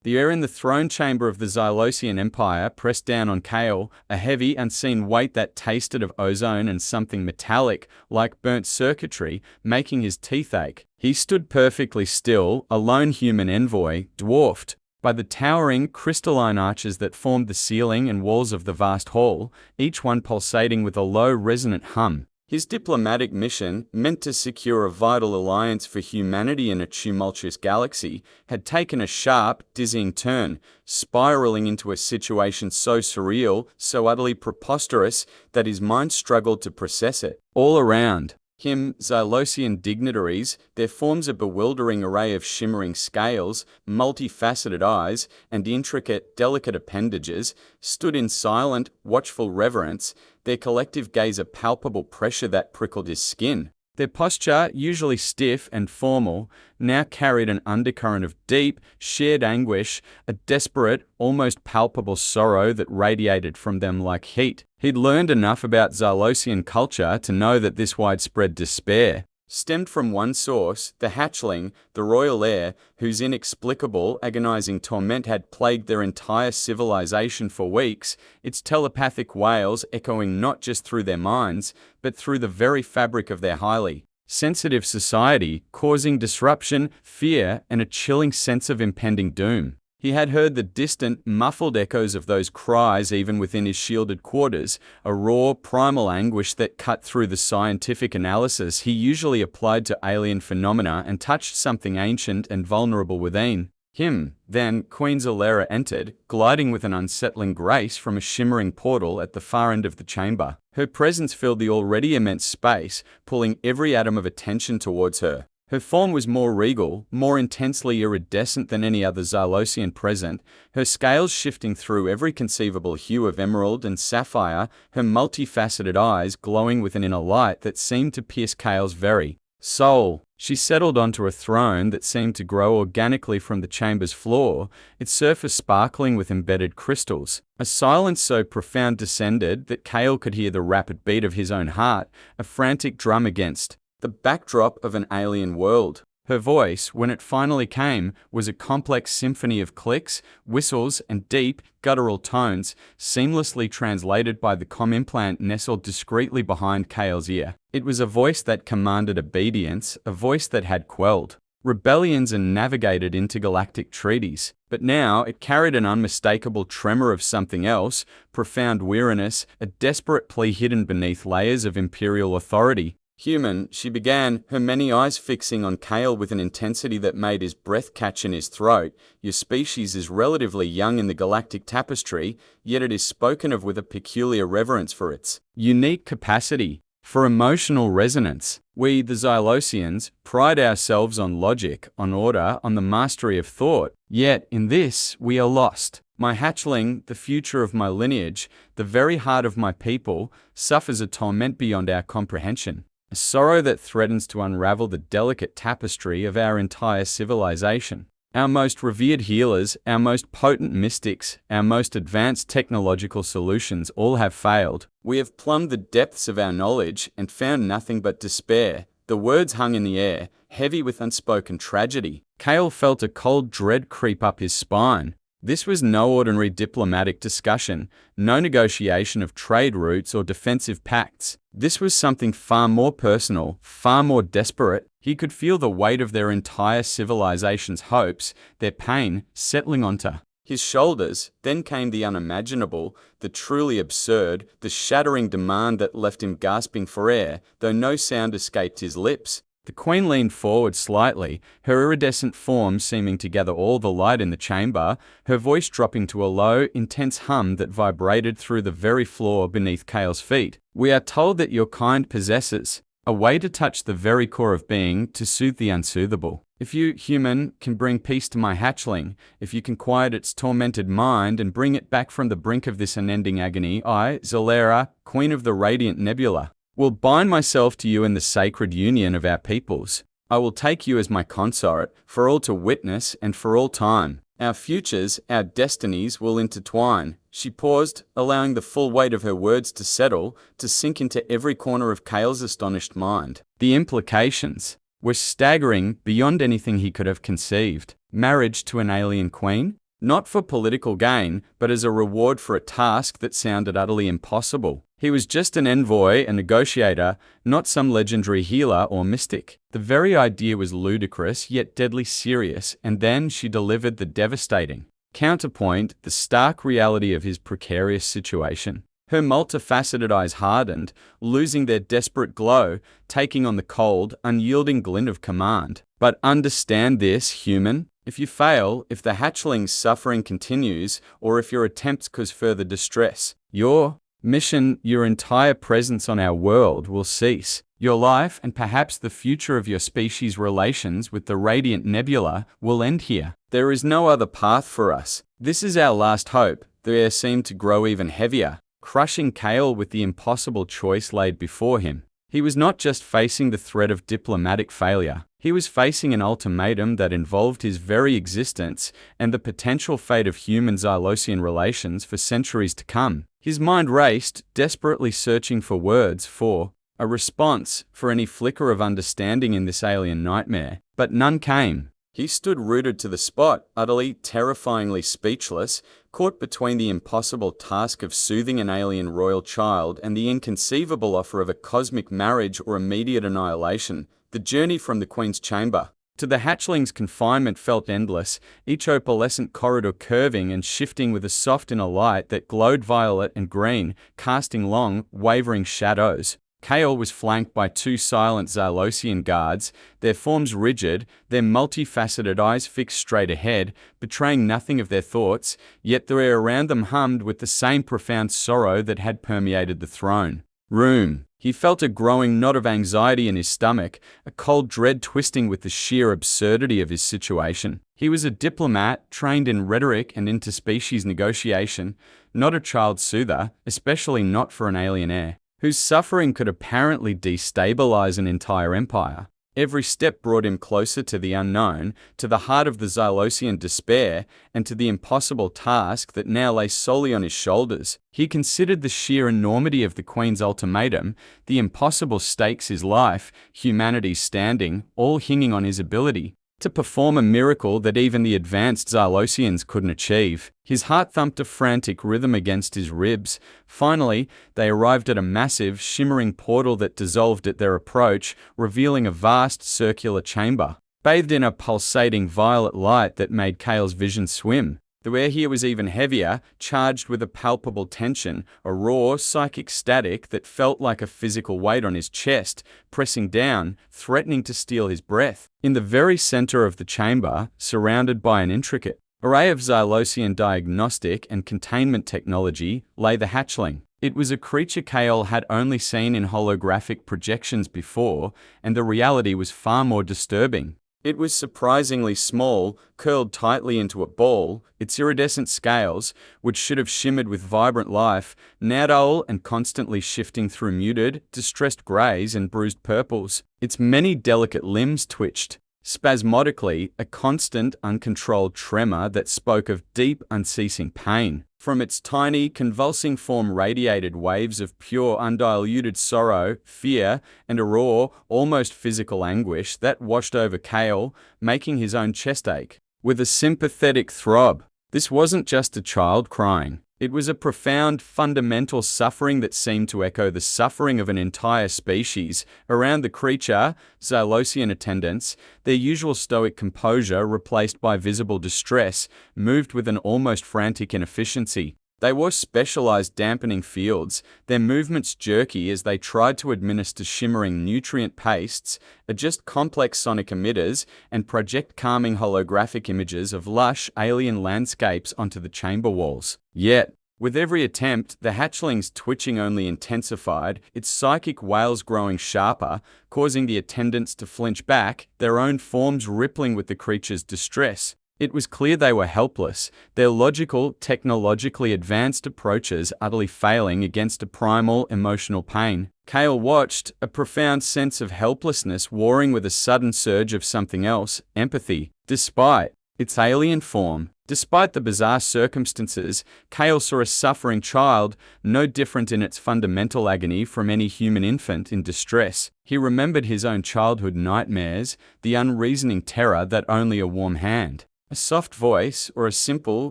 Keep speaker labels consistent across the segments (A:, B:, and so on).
A: The air in the throne chamber of the Xylosian Empire pressed down on Kale, a heavy, unseen weight that tasted of ozone and something metallic, like burnt circuitry, making his teeth ache. He stood perfectly still, a lone human envoy, dwarfed by the towering, crystalline arches that formed the ceiling and walls of the vast hall, each one pulsating with a low, resonant hum. His diplomatic mission, meant to secure a vital alliance for humanity in a tumultuous galaxy, had taken a sharp, dizzying turn, spiraling into a situation so surreal, so utterly preposterous, that his mind struggled to process it. All around him, Xylosian dignitaries, their forms a bewildering array of shimmering scales, multifaceted eyes, and intricate, delicate appendages, stood in silent, watchful reverence, their collective gaze a palpable pressure that prickled his skin. Their posture, usually stiff and formal, now carried an undercurrent of deep, shared anguish, a desperate, almost palpable sorrow that radiated from them like heat. He'd learned enough about Xylosian culture to know that this widespread despair stemmed from one source, the hatchling, the royal heir, whose inexplicable, agonizing torment had plagued their entire civilization for weeks, its telepathic wails echoing not just through their minds, but through the very fabric of their highly sensitive society, causing disruption, fear, and a chilling sense of impending doom. He had heard the distant, muffled echoes of those cries even within his shielded quarters, a raw, primal anguish that cut through the scientific analysis he usually applied to alien phenomena and touched something ancient and vulnerable within him. Then, Queen Zalera entered, gliding with an unsettling grace from a shimmering portal at the far end of the chamber. Her presence filled the already immense space, pulling every atom of attention towards her. Her form was more regal, more intensely iridescent than any other Xylosian present, her scales shifting through every conceivable hue of emerald and sapphire, her multifaceted eyes glowing with an inner light that seemed to pierce Kale's very soul. She settled onto a throne that seemed to grow organically from the chamber's floor, its surface sparkling with embedded crystals. A silence so profound descended that Kale could hear the rapid beat of his own heart, a frantic drum against the backdrop of an alien world. Her voice, when it finally came, was a complex symphony of clicks, whistles, and deep, guttural tones, seamlessly translated by the comm implant nestled discreetly behind Kale's ear. It was a voice that commanded obedience, a voice that had quelled rebellions and navigated intergalactic treaties. But now it carried an unmistakable tremor of something else, profound weariness, a desperate plea hidden beneath layers of imperial authority. Human, she began, her many eyes fixing on Kale with an intensity that made his breath catch in his throat. Your species is relatively young in the galactic tapestry, yet it is spoken of with a peculiar reverence for its unique capacity for emotional resonance. We, the Xylosians, pride ourselves on logic, on order, on the mastery of thought. Yet, in this, we are lost. My hatchling, the future of my lineage, the very heart of my people, suffers a torment beyond our comprehension. A sorrow that threatens to unravel the delicate tapestry of our entire civilization. Our most revered healers, our most potent mystics, our most advanced technological solutions all have failed. We have plumbed the depths of our knowledge and found nothing but despair. The words hung in the air, heavy with unspoken tragedy. Kale felt a cold dread creep up his spine. This was no ordinary diplomatic discussion, no negotiation of trade routes or defensive pacts. This was something far more personal, far more desperate. He could feel the weight of their entire civilization's hopes, their pain, settling onto his shoulders. Then came the unimaginable, the truly absurd, the shattering demand that left him gasping for air, though no sound escaped his lips. The Queen leaned forward slightly, her iridescent form seeming to gather all the light in the chamber, her voice dropping to a low, intense hum that vibrated through the very floor beneath Kale's feet. We are told that your kind possesses a way to touch the very core of being, to soothe the unsoothable. If you, human, can bring peace to my hatchling, if you can quiet its tormented mind and bring it back from the brink of this unending agony, I, Zalera, Queen of the Radiant Nebula, will bind myself to you in the sacred union of our peoples. I will take you as my consort, for all to witness and for all time. Our futures, our destinies will intertwine. She paused, allowing the full weight of her words to settle, to sink into every corner of Kale's astonished mind. The implications were staggering beyond anything he could have conceived. Marriage to an alien queen? not for political gain, but as a reward for a task that sounded utterly impossible. He was just an envoy, a negotiator, not some legendary healer or mystic. The very idea was ludicrous, yet deadly serious, and then she delivered the devastating counterpoint, the stark reality of his precarious situation. Her multifaceted eyes hardened, losing their desperate glow, taking on the cold, unyielding glint of command. But understand this, human. If you fail, if the hatchling's suffering continues, or if your attempts cause further distress, your mission, your entire presence on our world will cease. Your life, and perhaps the future of your species' relations with the Radiant Nebula, will end here. There is no other path for us. This is our last hope. The air seemed to grow even heavier, crushing Kale with the impossible choice laid before him. He was not just facing the threat of diplomatic failure. He was facing an ultimatum that involved his very existence and the potential fate of human-Xylosian relations for centuries to come. His mind raced, desperately searching for words, for a response, for any flicker of understanding in this alien nightmare. But none came. He stood rooted to the spot, utterly, terrifyingly speechless, caught between the impossible task of soothing an alien royal child and the inconceivable offer of a cosmic marriage or immediate annihilation. The journey from the Queen's chamber to the hatchling's confinement felt endless, each opalescent corridor curving and shifting with a soft inner light that glowed violet and green, casting long, wavering shadows. Kale was flanked by two silent Xylosian guards, their forms rigid, their multifaceted eyes fixed straight ahead, betraying nothing of their thoughts, yet the air around them hummed with the same profound sorrow that had permeated the throne room. He felt a growing knot of anxiety in his stomach, a cold dread twisting with the sheer absurdity of his situation. He was a diplomat, trained in rhetoric and interspecies negotiation, not a child soother, especially not for an alien heir, whose suffering could apparently destabilize an entire empire. Every step brought him closer to the unknown, to the heart of the Xylosian despair, and to the impossible task that now lay solely on his shoulders. He considered the sheer enormity of the Queen's ultimatum, the impossible stakes his life, humanity's standing, all hinging on his ability to perform a miracle that even the advanced Xylosians couldn't achieve. His heart thumped a frantic rhythm against his ribs. Finally, they arrived at a massive, shimmering portal that dissolved at their approach, revealing a vast circular chamber, bathed in a pulsating violet light that made Kale's vision swim. The air here was even heavier, charged with a palpable tension, a raw, psychic static that felt like a physical weight on his chest, pressing down, threatening to steal his breath. In the very center of the chamber, surrounded by an intricate array of Xylosian diagnostic and containment technology, lay the hatchling. It was a creature Kale had only seen in holographic projections before, and the reality was far more disturbing. It was surprisingly small, curled tightly into a ball, its iridescent scales, which should have shimmered with vibrant life, now dull and constantly shifting through muted, distressed greys and bruised purples. Its many delicate limbs twitched spasmodically, a constant, uncontrolled tremor that spoke of deep, unceasing pain. From its tiny, convulsing form radiated waves of pure, undiluted sorrow, fear, and a raw, almost physical anguish that washed over Kale, making his own chest ache with a sympathetic throb. This wasn't just a child crying. It was a profound, fundamental suffering that seemed to echo the suffering of an entire species. Around the creature, Xylosian attendants, their usual stoic composure replaced by visible distress, moved with an almost frantic inefficiency. They wore specialized dampening fields, their movements jerky as they tried to administer shimmering nutrient pastes, adjust complex sonic emitters, and project calming holographic images of lush, alien landscapes onto the chamber walls. Yet, with every attempt, the hatchling's twitching only intensified, its psychic wails growing sharper, causing the attendants to flinch back, their own forms rippling with the creature's distress. It was clear they were helpless, their logical, technologically advanced approaches utterly failing against a primal, emotional pain. Kale watched, a profound sense of helplessness warring with a sudden surge of something else, empathy. Despite its alien form, despite the bizarre circumstances, Kale saw a suffering child, no different in its fundamental agony from any human infant in distress. He remembered his own childhood nightmares, the unreasoning terror that only a warm hand a soft voice or a simple,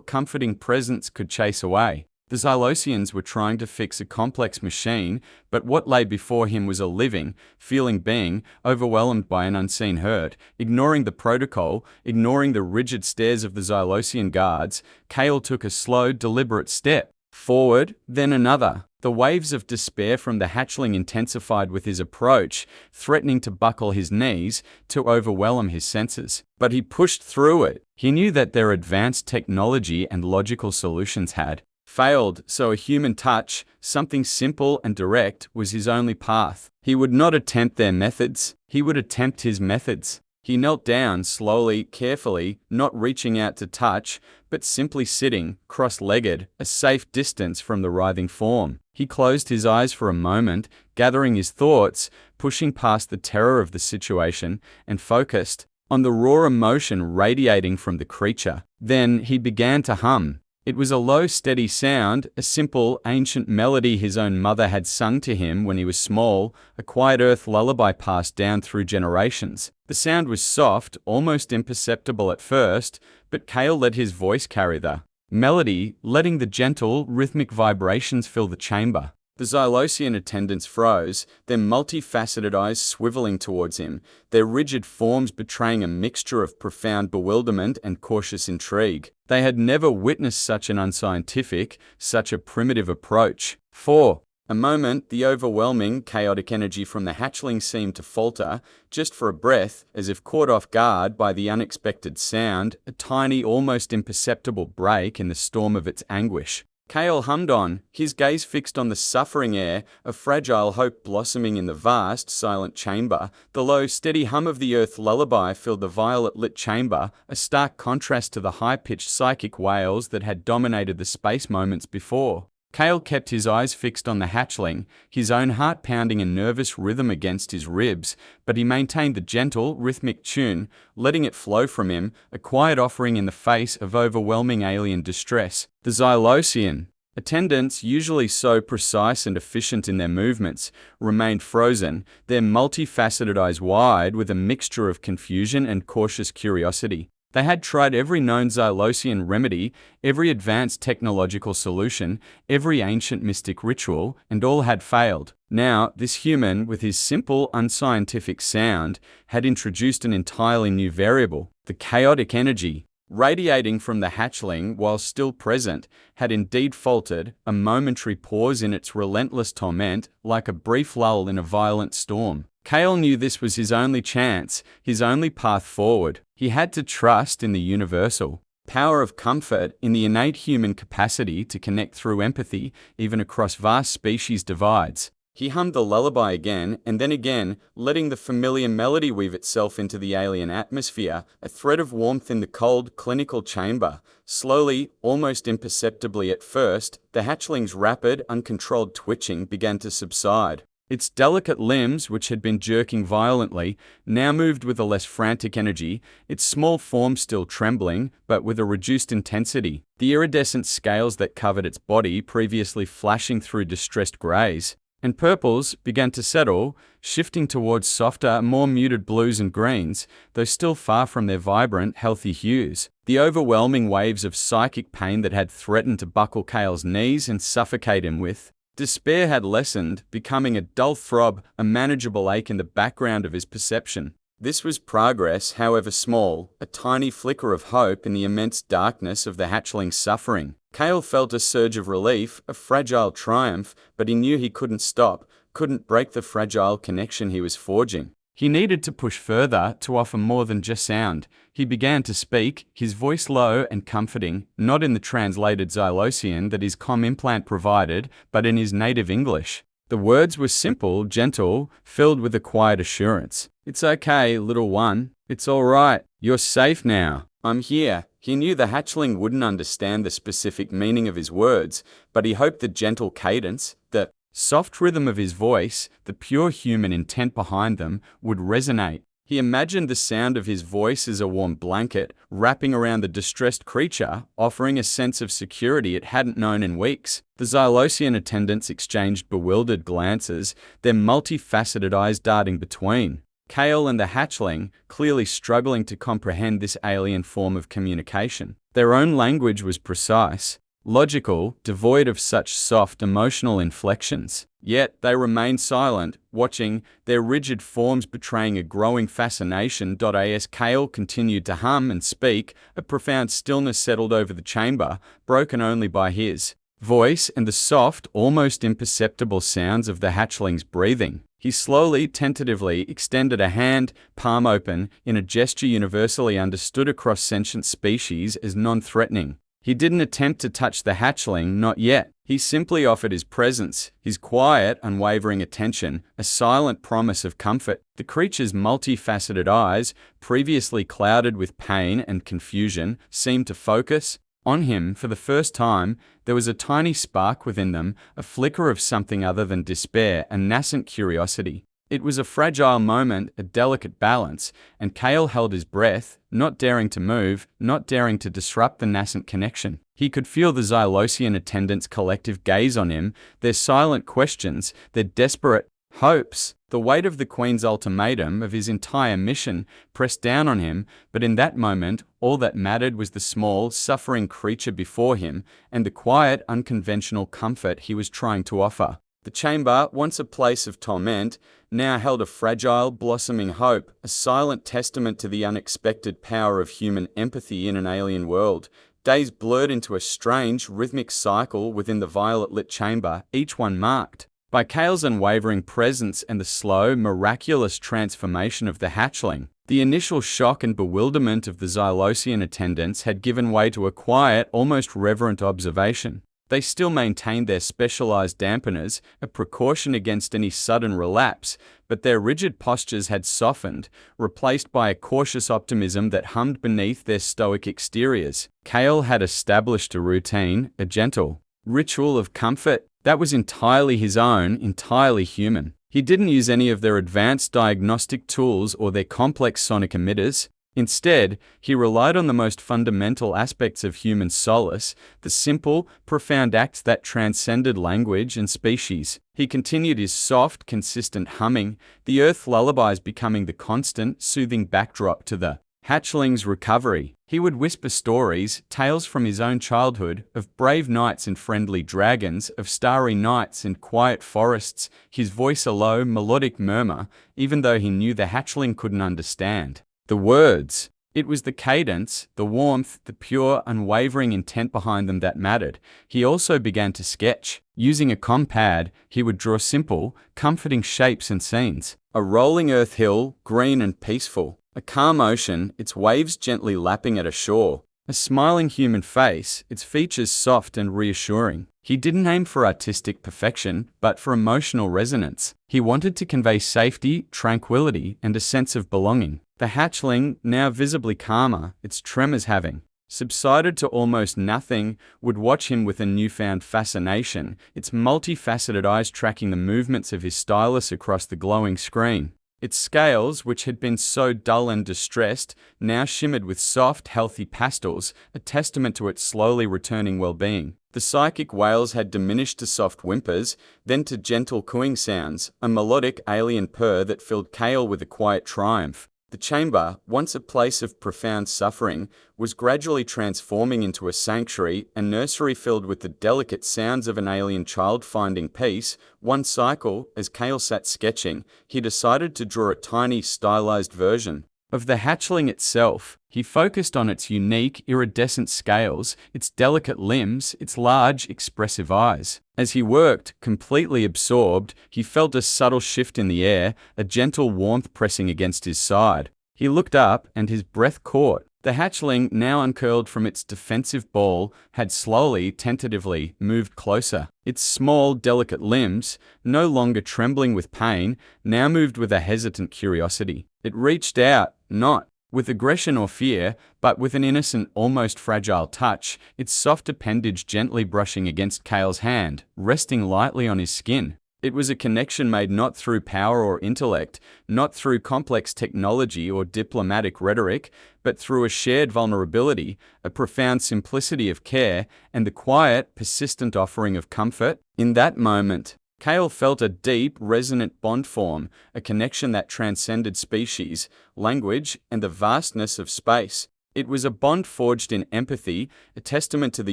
A: comforting presence could chase away. The Xylosians were trying to fix a complex machine, but what lay before him was a living, feeling being, overwhelmed by an unseen hurt. Ignoring the protocol, ignoring the rigid stares of the Xylosian guards, Kale took a slow, deliberate step forward, then another. The waves of despair from the hatchling intensified with his approach, threatening to buckle his knees, to overwhelm his senses. But he pushed through it. He knew that their advanced technology and logical solutions had failed, so a human touch, something simple and direct, was his only path. He would not attempt their methods, he would attempt his methods. He knelt down slowly, carefully, not reaching out to touch, but simply sitting, cross-legged, a safe distance from the writhing form. He closed his eyes for a moment, gathering his thoughts, pushing past the terror of the situation, and focused on the raw emotion radiating from the creature. Then he began to hum. It was a low, steady sound, a simple, ancient melody his own mother had sung to him when he was small, a quiet earth lullaby passed down through generations. The sound was soft, almost imperceptible at first, but Kale let his voice carry the melody, letting the gentle, rhythmic vibrations fill the chamber. The Xylosian attendants froze, their multifaceted eyes swiveling towards him, their rigid forms betraying a mixture of profound bewilderment and cautious intrigue. They had never witnessed such an unscientific, such a primitive approach. For a moment, the overwhelming, chaotic energy from the hatchling seemed to falter, just for a breath, as if caught off guard by the unexpected sound, a tiny, almost imperceptible break in the storm of its anguish. Kale hummed on, his gaze fixed on the suffering air, a fragile hope blossoming in the vast, silent chamber. The low, steady hum of the earth lullaby filled the violet-lit chamber, a stark contrast to the high-pitched psychic wails that had dominated the space moments before. Kale kept his eyes fixed on the hatchling, his own heart pounding a nervous rhythm against his ribs, but he maintained the gentle, rhythmic tune, letting it flow from him, a quiet offering in the face of overwhelming alien distress. The Xylosian attendants, usually so precise and efficient in their movements, remained frozen, their multifaceted eyes wide with a mixture of confusion and cautious curiosity. They had tried every known Xylosian remedy, every advanced technological solution, every ancient mystic ritual, and all had failed. Now, this human, with his simple, unscientific sound, had introduced an entirely new variable. The chaotic energy, radiating from the hatchling while still present, had indeed faltered, a momentary pause in its relentless torment, like a brief lull in a violent storm. Kale knew this was his only chance, his only path forward. He had to trust in the universal power of comfort, in the innate human capacity to connect through empathy, even across vast species divides. He hummed the lullaby again, and then again, letting the familiar melody weave itself into the alien atmosphere, a thread of warmth in the cold, clinical chamber. Slowly, almost imperceptibly at first, the hatchling's rapid, uncontrolled twitching began to subside. Its delicate limbs, which had been jerking violently, now moved with a less frantic energy, its small form still trembling, but with a reduced intensity. The iridescent scales that covered its body, previously flashing through distressed greys and purples, began to settle, shifting towards softer, more muted blues and greens, though still far from their vibrant, healthy hues. The overwhelming waves of psychic pain that had threatened to buckle Kale's knees and suffocate him with despair had lessened, becoming a dull throb, a manageable ache in the background of his perception. This was progress, however small, a tiny flicker of hope in the immense darkness of the hatchling's suffering. Kale felt a surge of relief, a fragile triumph, but he knew he couldn't stop, couldn't break the fragile connection he was forging. He needed to push further, to offer more than just sound. He began to speak, his voice low and comforting, not in the translated Xylosian that his comm implant provided, but in his native English. The words were simple, gentle, filled with a quiet assurance. "It's okay, little one. It's all right. You're safe now. I'm here." He knew the hatchling wouldn't understand the specific meaning of his words, but he hoped the gentle cadence, the soft rhythm of his voice, the pure human intent behind them, would resonate. He imagined the sound of his voice as a warm blanket, wrapping around the distressed creature, offering a sense of security it hadn't known in weeks. The Xylosian attendants exchanged bewildered glances, their multifaceted eyes darting between. Kale and the hatchling, clearly struggling to comprehend this alien form of communication. Their own language was precise, logical, devoid of such soft emotional inflections. Yet they remained silent, watching, their rigid forms betraying a growing fascination. As Kale continued to hum and speak, a profound stillness settled over the chamber, broken only by his voice and the soft, almost imperceptible sounds of the hatchling's breathing. He slowly, tentatively extended a hand, palm open, in a gesture universally understood across sentient species as non-threatening. He didn't attempt to touch the hatchling, not yet. He simply offered his presence, his quiet, unwavering attention, a silent promise of comfort. The creature's multifaceted eyes, previously clouded with pain and confusion, seemed to focus on him for the first time. There was a tiny spark within them, a flicker of something other than despair, a nascent curiosity. It was a fragile moment, a delicate balance, and Kale held his breath, not daring to move, not daring to disrupt the nascent connection. He could feel the Xylosian attendants' collective gaze on him, their silent questions, their desperate hopes. The weight of the Queen's ultimatum, of his entire mission, pressed down on him, but in that moment, all that mattered was the small, suffering creature before him, and the quiet, unconventional comfort he was trying to offer. The chamber, once a place of torment, now held a fragile, blossoming hope, a silent testament to the unexpected power of human empathy in an alien world. Days blurred into a strange, rhythmic cycle within the violet-lit chamber, each one marked by Kale's unwavering presence and the slow, miraculous transformation of the hatchling. The initial shock and bewilderment of the Xylosian attendants had given way to a quiet, almost reverent observation. They still maintained their specialized dampeners, a precaution against any sudden relapse, but their rigid postures had softened, replaced by a cautious optimism that hummed beneath their stoic exteriors. Kale had established a routine, a gentle ritual of comfort that was entirely his own, entirely human. He didn't use any of their advanced diagnostic tools or their complex sonic emitters. Instead, he relied on the most fundamental aspects of human solace, the simple, profound acts that transcended language and species. He continued his soft, consistent humming, the earth lullabies becoming the constant, soothing backdrop to the hatchling's recovery. He would whisper stories, tales from his own childhood, of brave knights and friendly dragons, of starry nights and quiet forests, his voice a low, melodic murmur, even though he knew the hatchling couldn't understand the words. It was the cadence, the warmth, the pure, unwavering intent behind them that mattered. He also began to sketch. Using a compad, he would draw simple, comforting shapes and scenes. A rolling earth hill, green and peaceful. A calm ocean, its waves gently lapping at a shore. A smiling human face, its features soft and reassuring. He didn't aim for artistic perfection, but for emotional resonance. He wanted to convey safety, tranquility, and a sense of belonging. The hatchling, now visibly calmer, its tremors having subsided to almost nothing, would watch him with a newfound fascination, its multifaceted eyes tracking the movements of his stylus across the glowing screen. Its scales, which had been so dull and distressed, now shimmered with soft, healthy pastels, a testament to its slowly returning well-being. The psychic wails had diminished to soft whimpers, then to gentle cooing sounds, a melodic alien purr that filled Kale with a quiet triumph. The chamber, once a place of profound suffering, was gradually transforming into a sanctuary, a nursery filled with the delicate sounds of an alien child finding peace. One cycle, as Kale sat sketching, he decided to draw a tiny, stylized version of the hatchling itself. He focused on its unique, iridescent scales, its delicate limbs, its large, expressive eyes. As he worked, completely absorbed, he felt a subtle shift in the air, a gentle warmth pressing against his side. He looked up, and his breath caught. The hatchling, now uncurled from its defensive ball, had slowly, tentatively, moved closer. Its small, delicate limbs, no longer trembling with pain, now moved with a hesitant curiosity. It reached out, not with aggression or fear, but with an innocent, almost fragile touch, its soft appendage gently brushing against Kale's hand, resting lightly on his skin. It was a connection made not through power or intellect, not through complex technology or diplomatic rhetoric, but through a shared vulnerability, a profound simplicity of care, and the quiet, persistent offering of comfort. In that moment, Kale felt a deep, resonant bond form, a connection that transcended species, language, and the vastness of space. It was a bond forged in empathy, a testament to the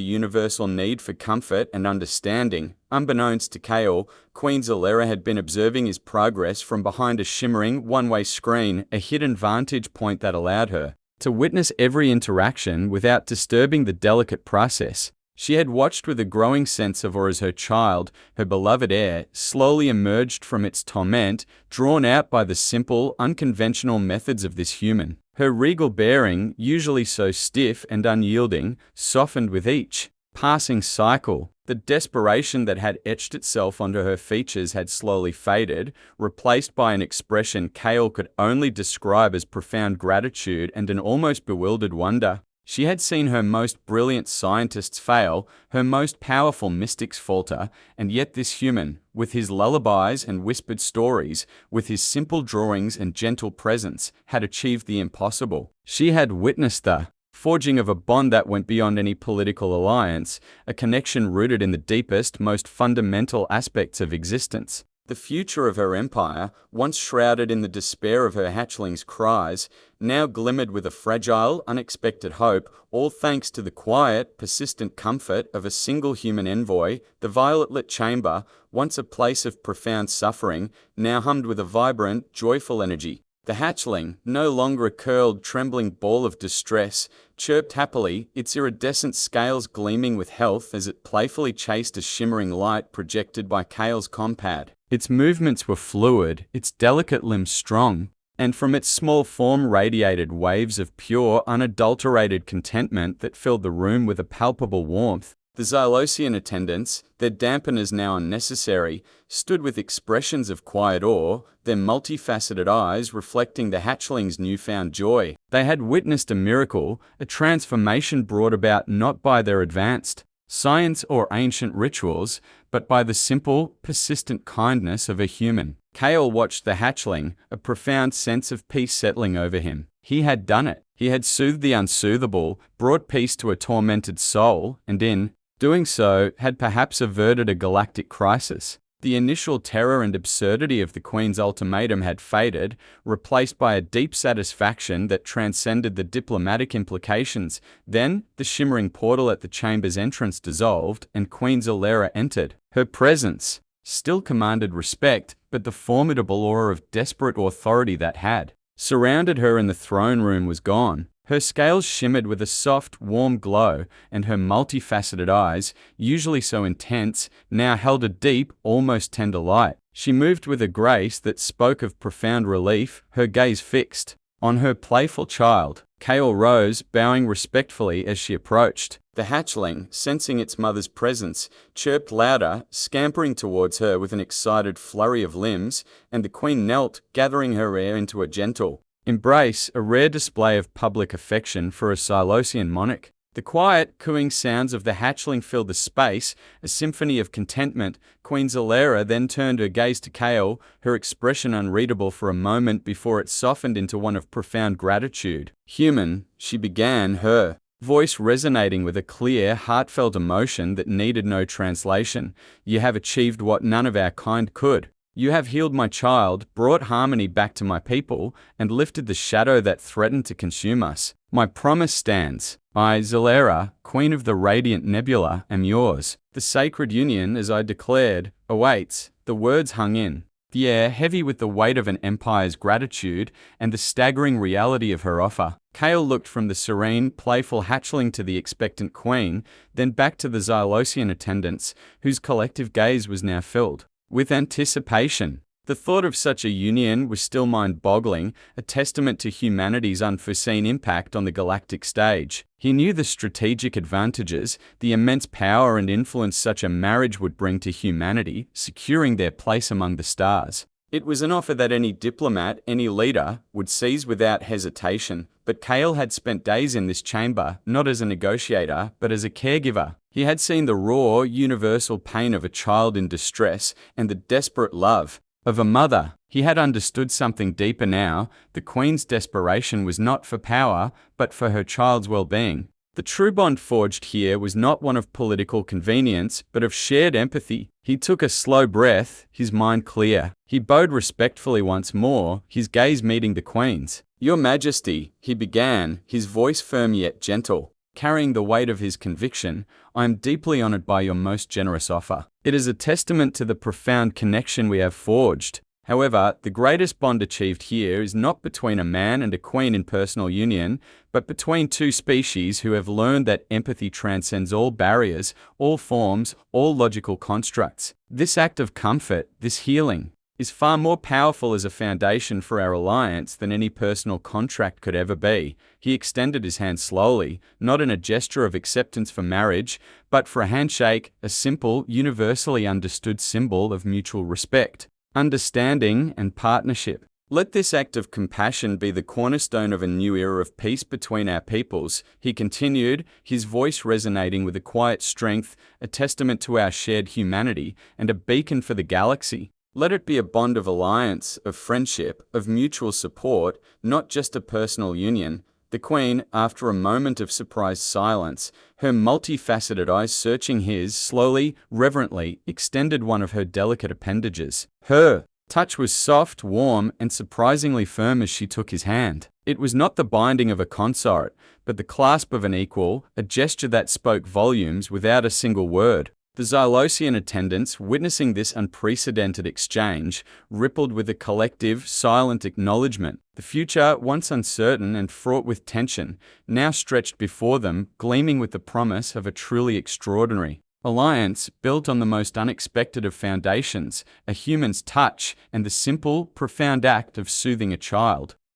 A: universal need for comfort and understanding. Unbeknownst to Kale, Queen Zalera had been observing his progress from behind a shimmering, one-way screen, a hidden vantage point that allowed her to witness every interaction without disturbing the delicate process. She had watched with a growing sense of awe as her child, her beloved heir, slowly emerged from its torment, drawn out by the simple, unconventional methods of this human. Her regal bearing, usually so stiff and unyielding, softened with each passing cycle. The desperation that had etched itself onto her features had slowly faded, replaced by an expression Kale could only describe as profound gratitude and an almost bewildered wonder. She had seen her most brilliant scientists fail, her most powerful mystics falter, and yet this human, with his lullabies and whispered stories, with his simple drawings and gentle presence, had achieved the impossible. She had witnessed the forging of a bond that went beyond any political alliance, a connection rooted in the deepest, most fundamental aspects of existence. The future of her empire, once shrouded in the despair of her hatchling's cries, now glimmered with a fragile, unexpected hope, all thanks to the quiet, persistent comfort of a single human envoy. The violet-lit chamber, once a place of profound suffering, now hummed with a vibrant, joyful energy. The hatchling, no longer a curled, trembling ball of distress, chirped happily, its iridescent scales gleaming with health as it playfully chased a shimmering light projected by Kale's compad. Its movements were fluid, its delicate limbs strong, and from its small form radiated waves of pure, unadulterated contentment that filled the room with a palpable warmth. The Xylosian attendants, their dampeners now unnecessary, stood with expressions of quiet awe, their multifaceted eyes reflecting the hatchling's newfound joy. They had witnessed a miracle, a transformation brought about not by their advanced science or ancient rituals, but by the simple, persistent kindness of a human. Kale watched the hatchling, a profound sense of peace settling over him. He had done it. He had soothed the unsoothable, brought peace to a tormented soul, and in doing so, had perhaps averted a galactic crisis. The initial terror and absurdity of the Queen's ultimatum had faded, replaced by a deep satisfaction that transcended the diplomatic implications. Then, the shimmering portal at the chamber's entrance dissolved, and Queen Zalera entered. Her presence still commanded respect, but the formidable aura of desperate authority that had surrounded her in the throne room was gone. Her scales shimmered with a soft, warm glow, and her multifaceted eyes, usually so intense, now held a deep, almost tender light. She moved with a grace that spoke of profound relief, her gaze fixed on her playful child. Kale rose, bowing respectfully as she approached. The hatchling, sensing its mother's presence, chirped louder, scampering towards her with an excited flurry of limbs, and the Queen knelt, gathering her heir into a gentle embrace, a rare display of public affection for a Xylosian monarch. The quiet, cooing sounds of the hatchling filled the space, a symphony of contentment. Queen Zalera then turned her gaze to Kale, her expression unreadable for a moment before it softened into one of profound gratitude. "Human," she began, her voice resonating with a clear, heartfelt emotion that needed no translation. "You have achieved what none of our kind could. You have healed my child, brought harmony back to my people, and lifted the shadow that threatened to consume us. My promise stands. I, Zalera, Queen of the Radiant Nebula, am yours. The sacred union, as I declared, awaits." The words hung in the air, heavy with the weight of an empire's gratitude and the staggering reality of her offer. Kale looked from the serene, playful hatchling to the expectant queen, then back to the Xylosian attendants, whose collective gaze was now filled with anticipation. The thought of such a union was still mind-boggling, a testament to humanity's unforeseen impact on the galactic stage. He knew the strategic advantages, the immense power and influence such a marriage would bring to humanity, securing their place among the stars. It was an offer that any diplomat, any leader, would seize without hesitation, but Kale had spent days in this chamber, not as a negotiator, but as a caregiver. He had seen the raw, universal pain of a child in distress and the desperate love of a mother. He had understood something deeper now. The Queen's desperation was not for power, but for her child's well-being. The true bond forged here was not one of political convenience, but of shared empathy. He took a slow breath, his mind clear. He bowed respectfully once more, his gaze meeting the Queen's. "Your Majesty," he began, his voice firm yet gentle. Carrying the weight of his conviction, "I am deeply honored by your most generous offer. It is a testament to the profound connection we have forged. However, the greatest bond achieved here is not between a man and a queen in personal union, but between two species who have learned that empathy transcends all barriers, all forms, all logical constructs. This act of comfort, this healing, is far more powerful as a foundation for our alliance than any personal contract could ever be." He extended his hand slowly, not in a gesture of acceptance for marriage, but for a handshake, a simple, universally understood symbol of mutual respect, understanding, and partnership. "Let this act of compassion be the cornerstone of a new era of peace between our peoples," he continued, his voice resonating with a quiet strength, a testament to our shared humanity, and a beacon for the galaxy. "Let it be a bond of alliance, of friendship, of mutual support, not just a personal union." The Queen, after a moment of surprised silence, her multifaceted eyes searching his, slowly, reverently, extended one of her delicate appendages. Her touch was soft, warm, and surprisingly firm as she took his hand. It was not the binding of a consort, but the clasp of an equal, a gesture that spoke volumes without a single word. The Xylosian attendants, witnessing this unprecedented exchange, rippled with a collective, silent acknowledgement. The future, once uncertain and fraught with tension, now stretched before them, gleaming with the promise of a truly extraordinary alliance built on the most unexpected of foundations, a human's touch and the simple, profound act of soothing a child.